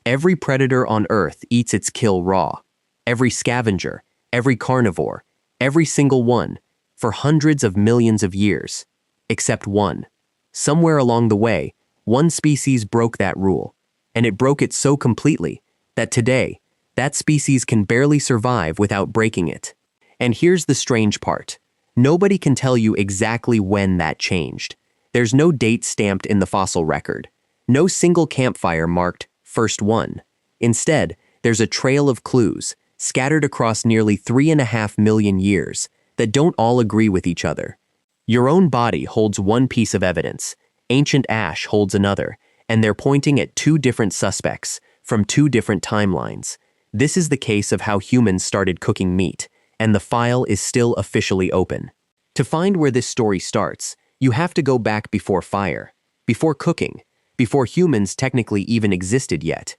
Every predator on Earth eats its kill raw. Every scavenger, every carnivore, every single one, for hundreds of millions of years. Except one. Somewhere along the way, one species broke that rule, and it broke it so completely that today, that species can barely survive without breaking it. And here's the strange part. Nobody can tell you exactly when that changed. There's no date stamped in the fossil record. No single campfire marked first one. Instead, there's a trail of clues, scattered across nearly 3.5 million years, that don't all agree with each other. Your own body holds one piece of evidence, ancient ash holds another, and they're pointing at two different suspects, from two different timelines. This is the case of how humans started cooking meat, and the file is still officially open. To find where this story starts, you have to go back before fire, before cooking, before humans technically even existed yet.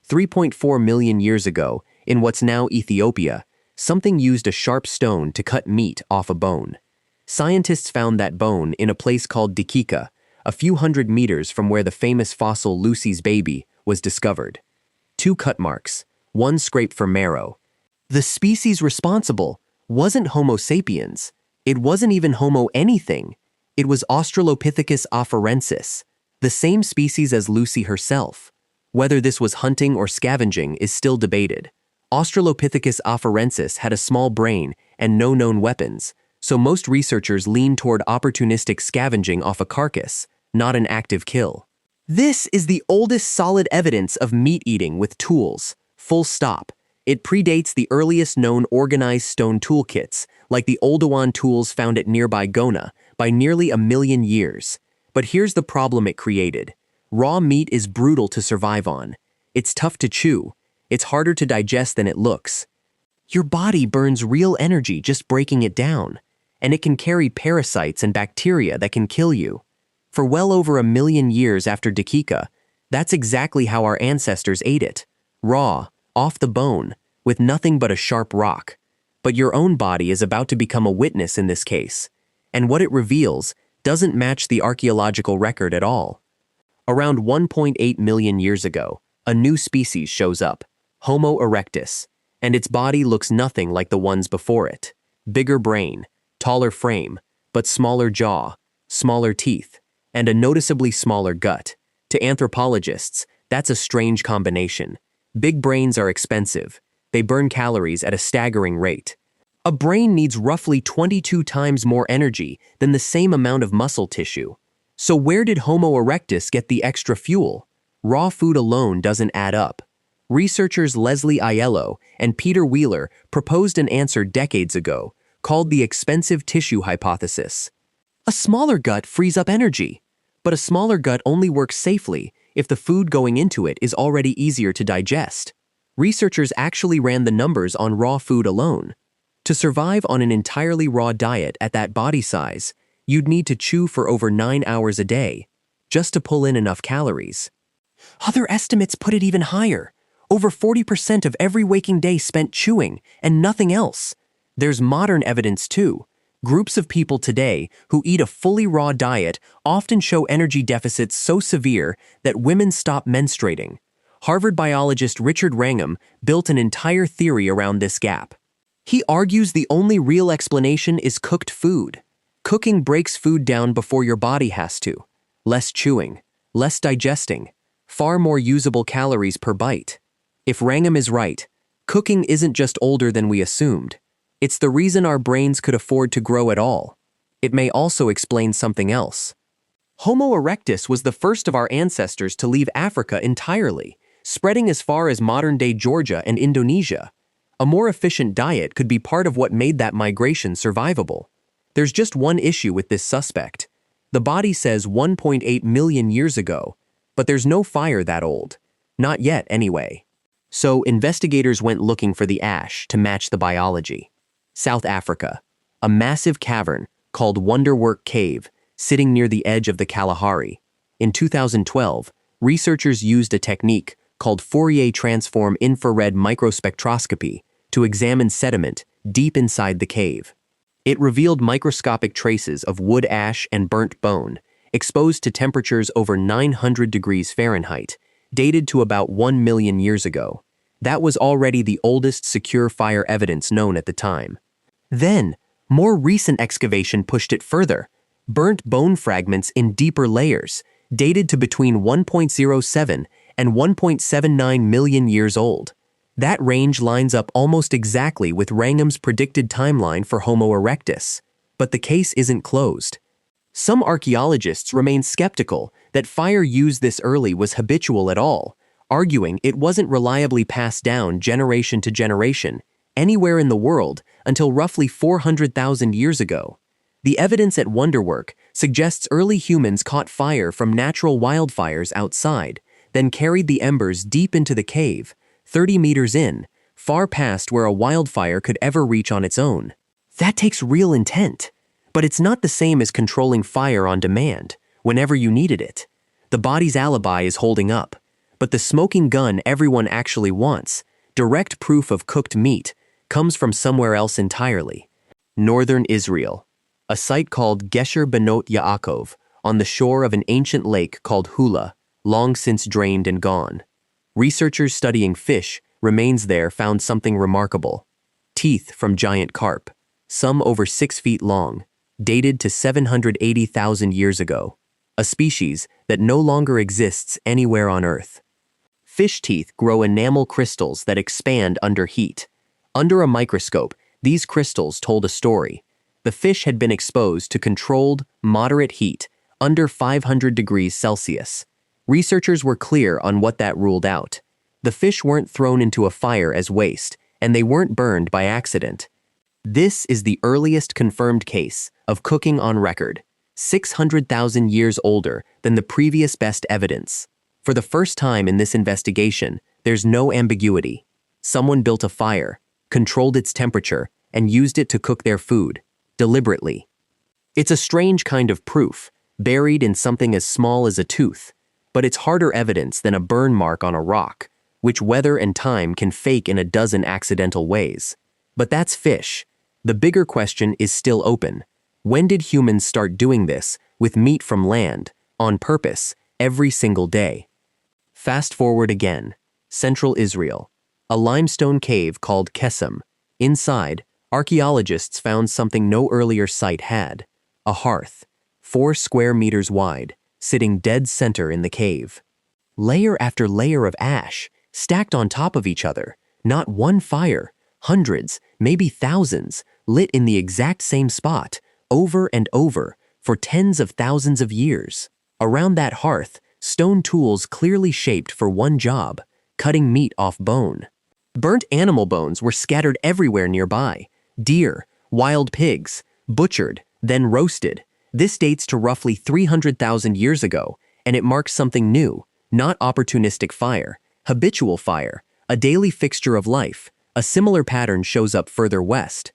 3.4 million years ago, in what's now Ethiopia, something used a sharp stone to cut meat off a bone. Scientists found that bone in a place called Dakika, a few hundred meters from where the famous fossil Lucy's baby was discovered. 2 cut marks, one scrape for marrow. The species responsible wasn't Homo sapiens. It wasn't even Homo anything. It was Australopithecus afarensis, the same species as Lucy herself. Whether this was hunting or scavenging is still debated. Australopithecus afarensis had a small brain and no known weapons, so most researchers lean toward opportunistic scavenging off a carcass, not an active kill. This is the oldest solid evidence of meat eating with tools, full stop. It predates the earliest known organized stone toolkits, like the Oldowan tools found at nearby Gona, by nearly 1 million years. But here's the problem it created. Raw meat is brutal to survive on. It's tough to chew. It's harder to digest than it looks. Your body burns real energy just breaking it down, and it can carry parasites and bacteria that can kill you. For well over 1 million years after Dakika, that's exactly how our ancestors ate it. Raw, off the bone, with nothing but a sharp rock. But your own body is about to become a witness in this case, and what it reveals doesn't match the archaeological record at all. Around 1.8 million years ago, a new species shows up, Homo erectus, and its body looks nothing like the ones before it. Bigger brain, taller frame, but smaller jaw, smaller teeth, and a noticeably smaller gut. To anthropologists, that's a strange combination. Big brains are expensive. They burn calories at a staggering rate. A brain needs roughly 22 times more energy than the same amount of muscle tissue. So where did Homo erectus get the extra fuel? Raw food alone doesn't add up. Researchers Leslie Aiello and Peter Wheeler proposed an answer decades ago, called the expensive tissue hypothesis. A smaller gut frees up energy, but a smaller gut only works safely if the food going into it is already easier to digest. Researchers actually ran the numbers on raw food alone. To survive on an entirely raw diet at that body size, you'd need to chew for over 9 hours a day, just to pull in enough calories. Other estimates put it even higher. Over 40% of every waking day spent chewing, and nothing else. There's modern evidence too. Groups of people today who eat a fully raw diet often show energy deficits so severe that women stop menstruating. Harvard biologist Richard Wrangham built an entire theory around this gap. He argues the only real explanation is cooked food. Cooking breaks food down before your body has to. Less chewing, less digesting, far more usable calories per bite. If Wrangham is right, cooking isn't just older than we assumed. It's the reason our brains could afford to grow at all. It may also explain something else. Homo erectus was the first of our ancestors to leave Africa entirely, spreading as far as modern-day Georgia and Indonesia. A more efficient diet could be part of what made that migration survivable. There's just one issue with this suspect. The body says 1.8 million years ago, but there's no fire that old. Not yet, anyway. So investigators went looking for the ash to match the biology. South Africa, a massive cavern called Wonderwork Cave, sitting near the edge of the Kalahari. In 2012, researchers used a technique called Fourier transform infrared microspectroscopy to examine sediment deep inside the cave. It revealed microscopic traces of wood ash and burnt bone, exposed to temperatures over 900 degrees Fahrenheit, dated to about 1 million years ago. That was already the oldest secure fire evidence known at the time. Then, more recent excavation pushed it further. Burnt bone fragments in deeper layers, dated to between 1.07 and 1.79 million years old. That range lines up almost exactly with Wrangham's predicted timeline for Homo erectus. But the case isn't closed. Some archaeologists remain skeptical that fire used this early was habitual at all, arguing it wasn't reliably passed down generation to generation anywhere in the world until roughly 400,000 years ago. The evidence at Wonderwork suggests early humans caught fire from natural wildfires outside, then carried the embers deep into the cave, 30 meters in, far past where a wildfire could ever reach on its own. That takes real intent. But it's not the same as controlling fire on demand, whenever you needed it. The body's alibi is holding up, but the smoking gun everyone actually wants, direct proof of cooked meat, comes from somewhere else entirely. Northern Israel. A site called Gesher Benot Ya'aqov, on the shore of an ancient lake called Hula, long since drained and gone. Researchers studying fish remains there found something remarkable. Teeth from giant carp, some over 6 feet long, dated to 780,000 years ago, a species that no longer exists anywhere on Earth. Fish teeth grow enamel crystals that expand under heat. Under a microscope, these crystals told a story. The fish had been exposed to controlled, moderate heat, under 500 degrees Celsius. Researchers were clear on what that ruled out. The fish weren't thrown into a fire as waste, and they weren't burned by accident. This is the earliest confirmed case of cooking on record, 600,000 years older than the previous best evidence. For the first time in this investigation, there's no ambiguity. Someone built a fire, controlled its temperature, and used it to cook their food, deliberately. It's a strange kind of proof, buried in something as small as a tooth, but it's harder evidence than a burn mark on a rock, which weather and time can fake in a dozen accidental ways. But that's fish. The bigger question is still open. When did humans start doing this, with meat from land, on purpose, every single day? Fast forward again. Central Israel. A limestone cave called Qesem. Inside, archaeologists found something no earlier site had. A hearth, 4 square meters wide, sitting dead center in the cave. Layer after layer of ash, stacked on top of each other. Not one fire. Hundreds, maybe thousands, lit in the exact same spot, over and over, for tens of thousands of years. Around that hearth, stone tools clearly shaped for one job, cutting meat off bone. Burnt animal bones were scattered everywhere nearby. Deer, wild pigs, butchered, then roasted. This dates to roughly 300,000 years ago, and it marks something new, not opportunistic fire, habitual fire, a daily fixture of life. A similar pattern shows up further west.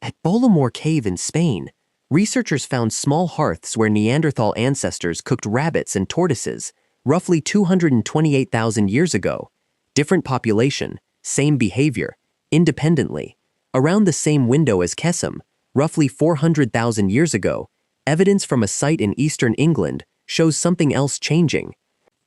At Bolomor Cave in Spain, researchers found small hearths where Neanderthal ancestors cooked rabbits and tortoises, roughly 228,000 years ago. Different population, same behavior, independently. Around the same window as Qesem, roughly 400,000 years ago, evidence from a site in eastern England shows something else changing.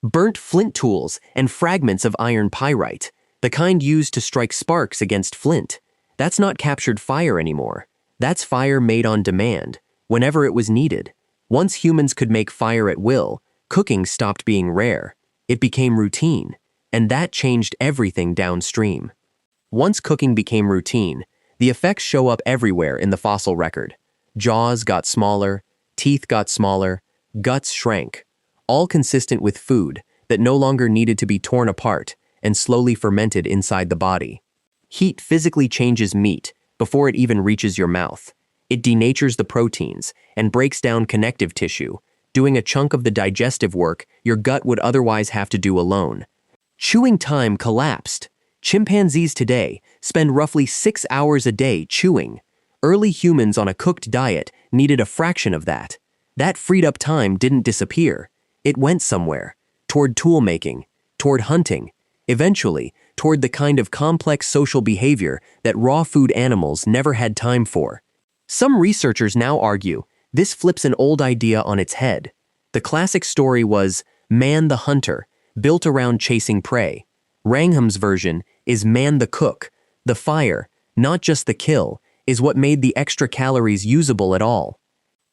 Burnt flint tools and fragments of iron pyrite, the kind used to strike sparks against flint. That's not captured fire anymore. That's fire made on demand, whenever it was needed. Once humans could make fire at will, cooking stopped being rare. It became routine, and that changed everything downstream. Once cooking became routine, the effects show up everywhere in the fossil record. Jaws got smaller, teeth got smaller, guts shrank, all consistent with food that no longer needed to be torn apart and slowly fermented inside the body. Heat physically changes meat before it even reaches your mouth. It denatures the proteins and breaks down connective tissue, doing a chunk of the digestive work your gut would otherwise have to do alone. Chewing time collapsed. Chimpanzees today spend roughly 6 hours a day chewing. Early humans on a cooked diet needed a fraction of that. That freed up time didn't disappear. It went somewhere, toward tool making, toward hunting, eventually toward the kind of complex social behavior that raw food animals never had time for. Some researchers now argue this flips an old idea on its head. The classic story was man the hunter, built around chasing prey. Wrangham's version is man the cook. The fire, not just the kill, is what made the extra calories usable at all.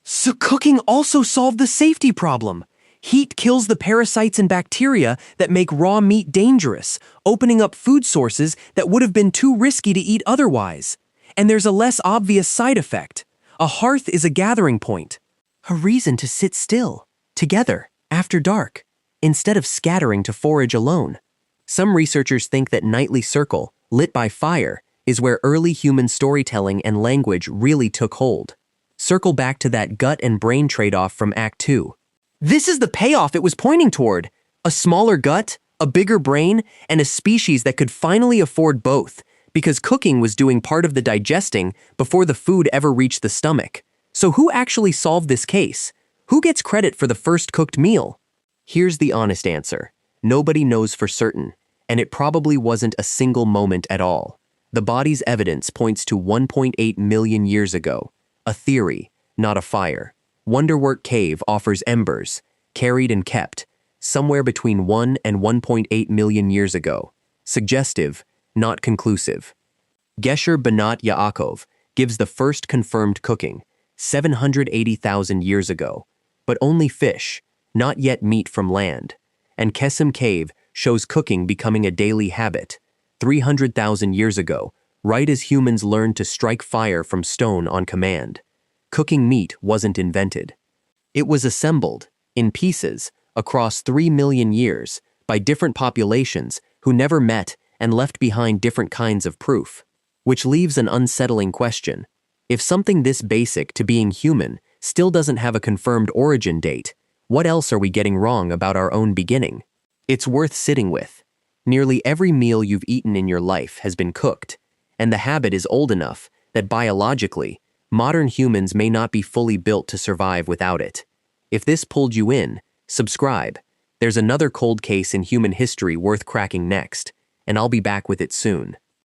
So cooking also solved the safety problem. Heat kills the parasites and bacteria that make raw meat dangerous, opening up food sources that would have been too risky to eat otherwise. And there's a less obvious side effect. A hearth is a gathering point. A reason to sit still, together, after dark, instead of scattering to forage alone. Some researchers think that nightly circle, lit by fire, is where early human storytelling and language really took hold. Circle back to that gut and brain trade-off from Act 2. This is the payoff it was pointing toward. A smaller gut, a bigger brain, and a species that could finally afford both, because cooking was doing part of the digesting before the food ever reached the stomach. So who actually solved this case? Who gets credit for the first cooked meal? Here's the honest answer. Nobody knows for certain, and it probably wasn't a single moment at all. The body's evidence points to 1.8 million years ago. A theory, not a fire. Wonderwork Cave offers embers, carried and kept, somewhere between 1 and 1.8 million years ago. Suggestive, not conclusive. Gesher Benot Ya'aqov gives the first confirmed cooking, 780,000 years ago, but only fish, not yet meat from land. And Qesem Cave shows cooking becoming a daily habit, 300,000 years ago, right as humans learned to strike fire from stone on command. Cooking meat wasn't invented. It was assembled, in pieces, across 3 million years, by different populations who never met and left behind different kinds of proof. Which leaves an unsettling question. If something this basic to being human still doesn't have a confirmed origin date, what else are we getting wrong about our own beginning? It's worth sitting with. Nearly every meal you've eaten in your life has been cooked, and the habit is old enough that biologically, modern humans may not be fully built to survive without it. If this pulled you in, subscribe. There's another cold case in human history worth cracking next, and I'll be back with it soon.